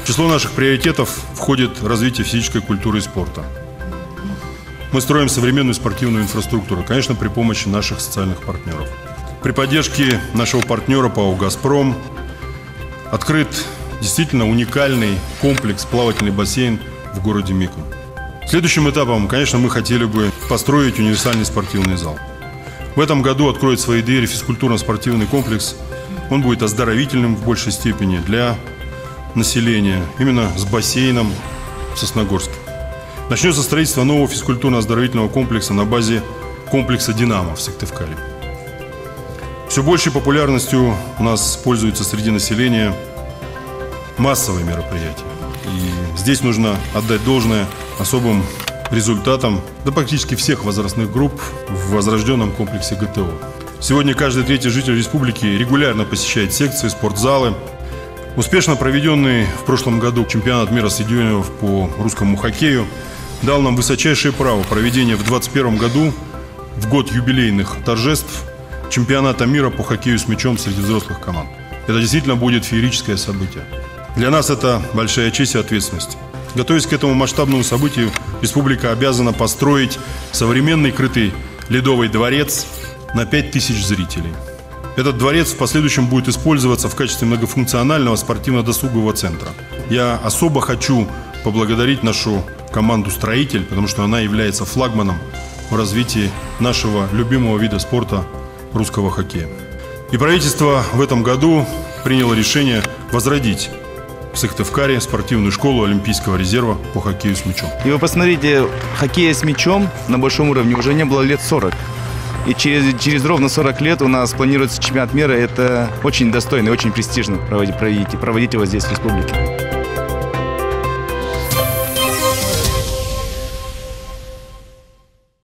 В число наших приоритетов входит развитие физической культуры и спорта. Мы строим современную спортивную инфраструктуру, конечно, при помощи наших социальных партнеров. При поддержке нашего партнера ПАО «Газпром» открыт действительно уникальный комплекс плавательный бассейн в городе Микум. Следующим этапом, конечно, мы хотели бы построить универсальный спортивный зал. В этом году откроет свои двери физкультурно-спортивный комплекс. Он будет оздоровительным в большей степени для населения, именно с бассейном в Сосногорске. Начнется строительство нового физкультурно-оздоровительного комплекса на базе комплекса «Динамо» в Сыктывкаре. Все большей популярностью у нас пользуются среди населения массовые мероприятия. И здесь нужно отдать должное особым результатам практически всех возрастных групп в возрожденном комплексе ГТО. Сегодня каждый третий житель республики регулярно посещает секции, спортзалы. Успешно проведенный в прошлом году чемпионат мира средневековья по русскому хоккею дал нам высочайшее право проведения в 2021 году, в год юбилейных торжеств, чемпионата мира по хоккею с мячом среди взрослых команд. Это действительно будет феерическое событие. Для нас это большая честь и ответственность. Готовясь к этому масштабному событию, республика обязана построить современный крытый ледовый дворец на 5000 зрителей. Этот дворец в последующем будет использоваться в качестве многофункционального спортивно-досугового центра. Я особо хочу поблагодарить нашу команду «Строитель», потому что она является флагманом в развитии нашего любимого вида спорта русского хоккея. И правительство в этом году приняло решение возродить в Сыктывкаре спортивную школу Олимпийского резерва по хоккею с мячом. И вы посмотрите, хоккея с мячом на большом уровне уже не было лет 40. И через ровно 40 лет у нас планируется чемпионат мира. Это очень достойно и очень престижно проводить его здесь, в республике.